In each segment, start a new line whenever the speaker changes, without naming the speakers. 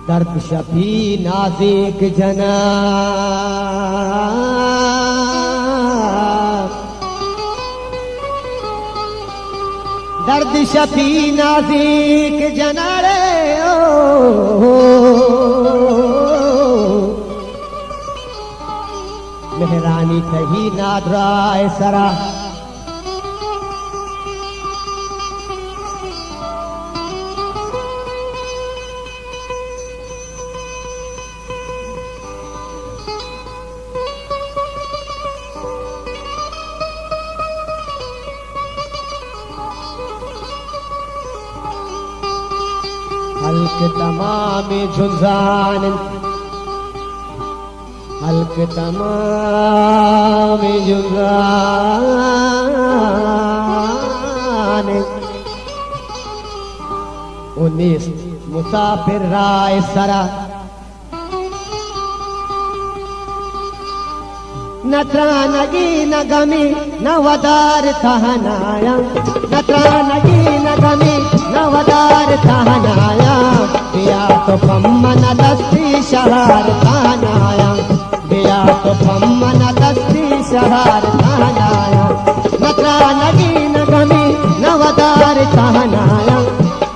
दर्द शफी नाज़िक जनाब, दर्द शफी नाज़िक जनारे ओ मेहरानी थही नादराए सरा, हल्क तमाम जुज़ान, हल्क तमाम जुज़ान, उन्नीस मुसाफिर राय सरा, न त्रानगी न गमी न वदार तहनाया, न त्रानगी न गमी न वदार तहनाया, दिया तो पम्मन दस्ती शहर तहनाया, दिया तो पम्मन दस्ती शहर तहनाया, न त्रानगी न गमी न वदार तहनाया,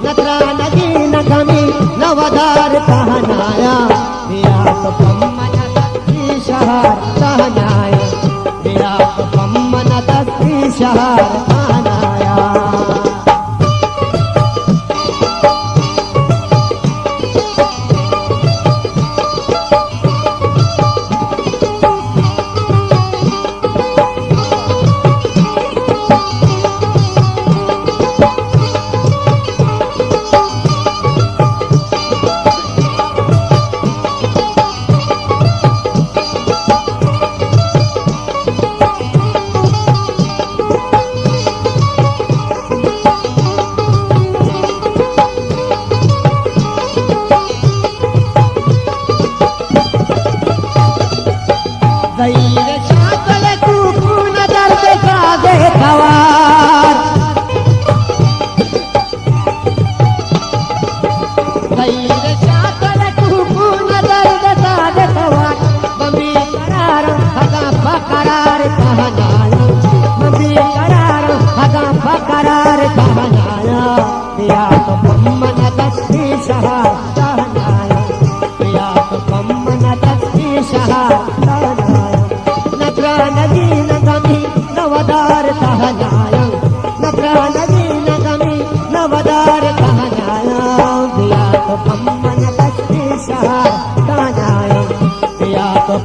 न त्रानगी न गमी न वदार तहनाया, दिया तो पम्मन दस्ती शहर तहनाया, दिया तो पम्मन दस्ती शहर तहनाया।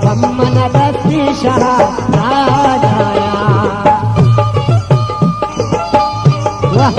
पम्मन दस्ती शहर तहनाया। वाह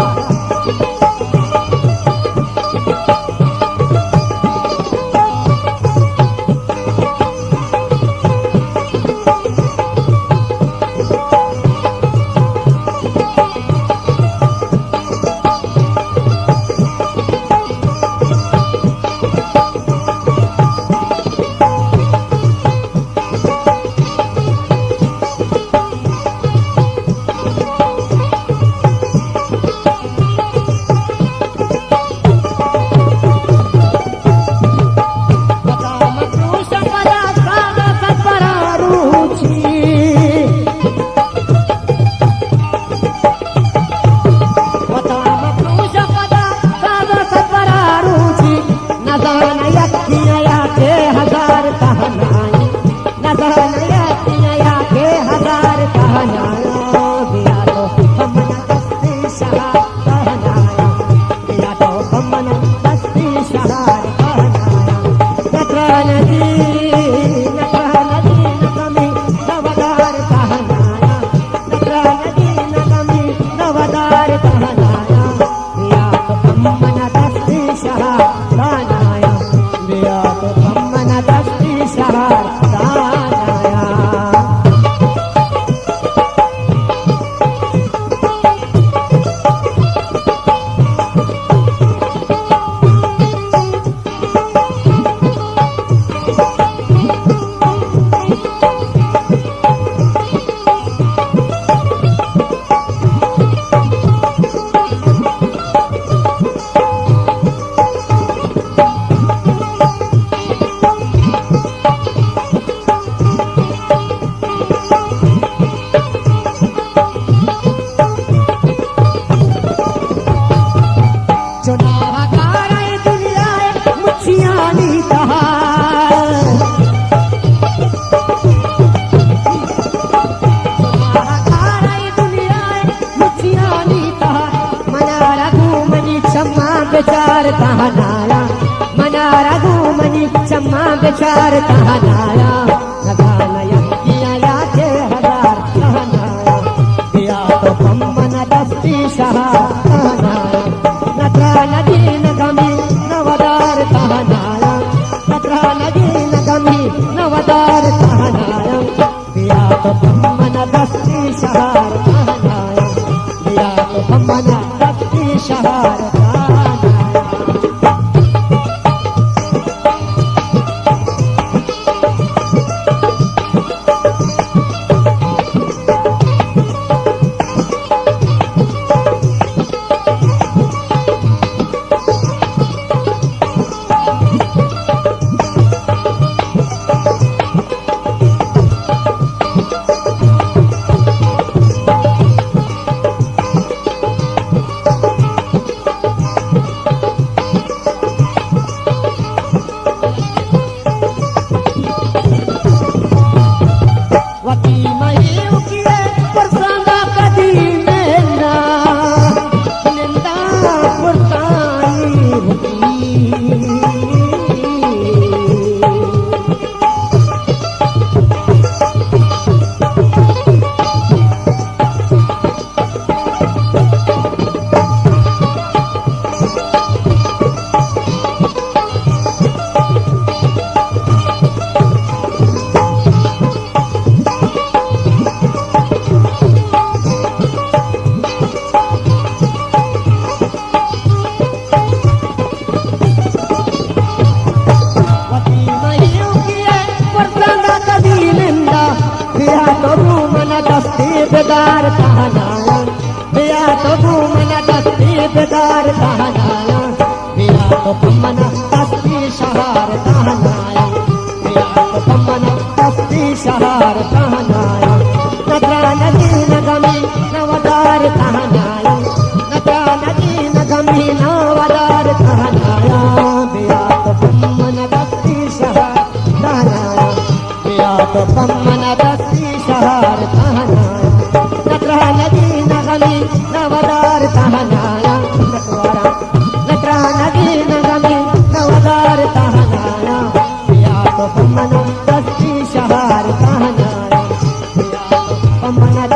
बेचार तहनाया मना रघु मनी चम्मा बेचार तहनाया नगानया किया याचे हजार तहनाया किया तो पम्मन दस्ती शहा तहनाया नत्रा नदी नगमी नवदार तहनाया नत्रा नदी नगमी नवदार तहनाया किया तो पम्मन दस्ती शहार तहनाया किया तो पम्मन दस्ती शहार बेदार तहनाया बिया तो घूमन दस्ती बेदार तहनाया बिया तो पम्मन दस्ती शहार तहनाया बिया तो पम्मन दस्ती शहार तहनाया नत्रा नदी नगमी नवदार तहनाया नत्रा नदी नगमी नवदार तहनाया बिया तो पम्मन दस्ती शहार तहनाया बिया तो पम्मन दस्ती शहार तहनाया नदी नगमी नवदार तहनाया नत्रा नदी नगमी नवदार तहनाया बिया तो पम्मन दस्ती शहार तहनाया बिया तो पम्मन